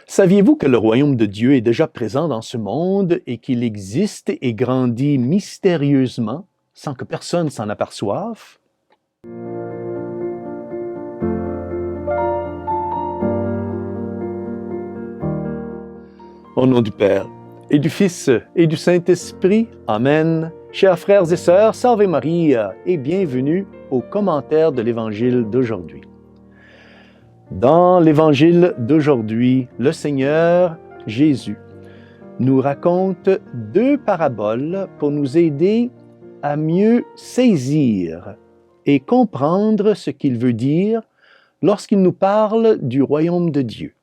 Saviez-vous que le royaume de Dieu est déjà présent dans ce monde et qu'il existe et grandit mystérieusement sans que personne s'en aperçoive? Au nom du Père, et du Fils, et du Saint-Esprit, Amen. Chers frères et sœurs, Salve Maria, et bienvenue au commentaire de l'Évangile d'aujourd'hui. Dans l'Évangile d'aujourd'hui, le Seigneur Jésus nous raconte deux paraboles pour nous aider à mieux saisir et comprendre ce qu'il veut dire lorsqu'il nous parle du royaume de Dieu.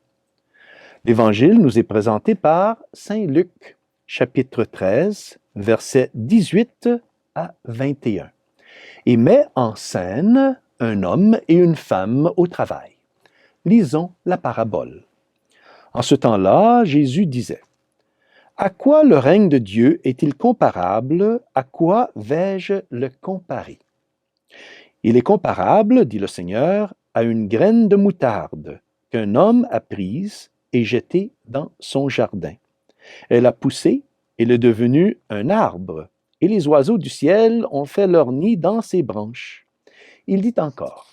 L'Évangile nous est présenté par Saint Luc, chapitre 13, versets 18 à 21, et met en scène un homme et une femme au travail. Lisons la parabole. En ce temps-là, Jésus disait: « À quoi le règne de Dieu est-il comparable? À quoi vais-je le comparer? Il est comparable, dit le Seigneur, à une graine de moutarde qu'un homme a prise et jetée dans son jardin. Elle a poussé, elle est devenue un arbre, et les oiseaux du ciel ont fait leur nid dans ses branches. » Il dit encore: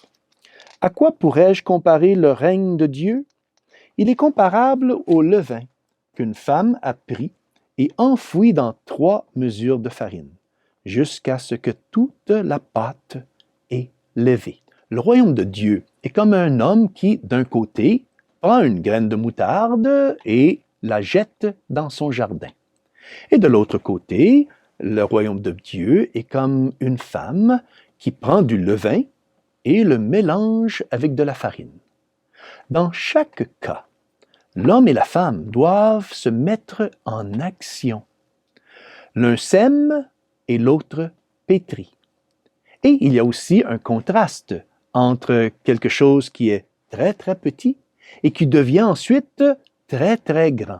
« À quoi pourrais-je comparer le règne de Dieu? Il est comparable au levain qu'une femme a pris et enfoui dans 3 mesures de farine, jusqu'à ce que toute la pâte est levée. » Le royaume de Dieu est comme un homme qui, d'un côté, prend une graine de moutarde et la jette dans son jardin. Et de l'autre côté, le royaume de Dieu est comme une femme qui prend du levain et le mélange avec de la farine. Dans chaque cas, l'homme et la femme doivent se mettre en action. L'un sème et l'autre pétrit. Et il y a aussi un contraste entre quelque chose qui est très très petit et qui devient ensuite très très grand.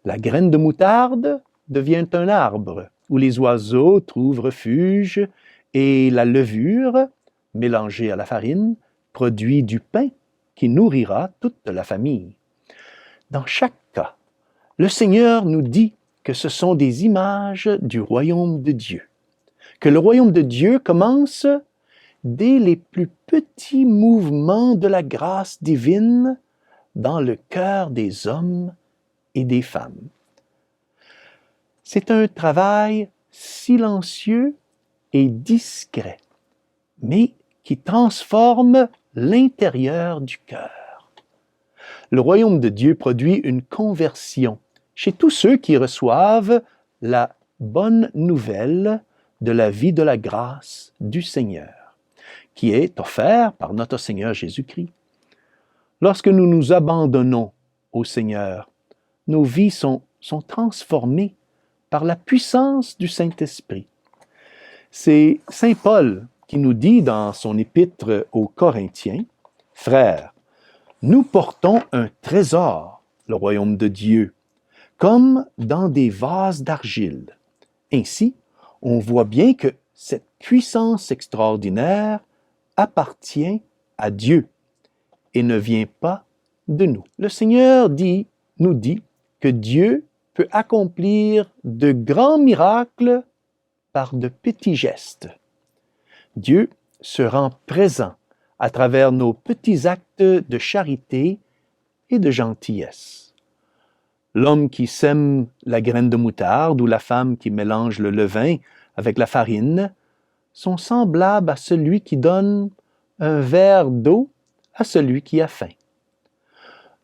La graine de moutarde devient un arbre où les oiseaux trouvent refuge et la levure, mélangée à la farine, produit du pain qui nourrira toute la famille. Dans chaque cas, le Seigneur nous dit que ce sont des images du royaume de Dieu, que le royaume de Dieu commence dès les plus petits mouvements de la grâce divine dans le cœur des hommes et des femmes. C'est un travail silencieux et discret, mais qui transforme l'intérieur du cœur. Le royaume de Dieu produit une conversion chez tous ceux qui reçoivent la bonne nouvelle de la vie de la grâce du Seigneur, qui est offerte par notre Seigneur Jésus-Christ. Lorsque nous nous abandonnons au Seigneur, nos vies sont transformées par la puissance du Saint-Esprit. C'est Saint Paul qui nous dit dans son épître aux Corinthiens: « Frères, nous portons un trésor, le royaume de Dieu, comme dans des vases d'argile. Ainsi, on voit bien que cette puissance extraordinaire appartient à Dieu et ne vient pas de nous. » Le Seigneur nous dit que Dieu peut accomplir de grands miracles par de petits gestes. Dieu se rend présent à travers nos petits actes de charité et de gentillesse. L'homme qui sème la graine de moutarde ou la femme qui mélange le levain avec la farine sont semblables à celui qui donne un verre d'eau à celui qui a faim.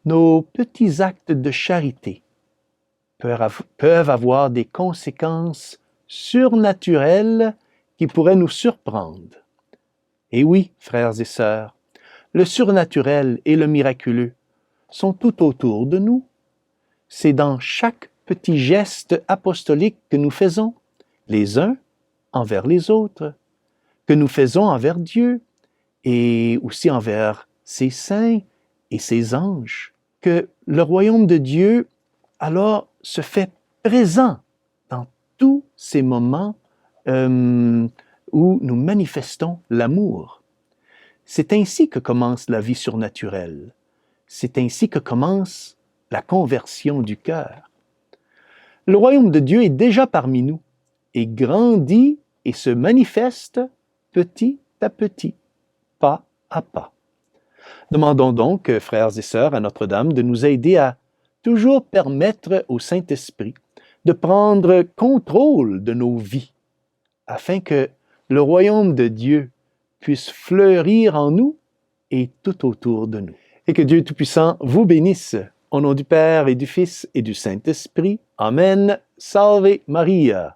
Nos petits actes de charité peuvent avoir des conséquences surnaturelles qui pourraient nous surprendre. Et oui, frères et sœurs, le surnaturel et le miraculeux sont tout autour de nous. C'est dans chaque petit geste apostolique que nous faisons, les uns envers les autres, que nous faisons envers Dieu et aussi envers ses saints et ses anges, que le royaume de Dieu alors se fait présent dans tous ces moments où nous manifestons l'amour. C'est ainsi que commence la vie surnaturelle. C'est ainsi que commence la conversion du cœur. Le royaume de Dieu est déjà parmi nous et grandit et se manifeste petit à petit, pas à pas. Demandons donc, frères et sœurs, à Notre-Dame de nous aider à toujours permettre au Saint-Esprit de prendre contrôle de nos vies, afin que le royaume de Dieu puisse fleurir en nous et tout autour de nous. Et que Dieu Tout-Puissant vous bénisse. Au nom du Père et du Fils et du Saint-Esprit. Amen. Salve Maria.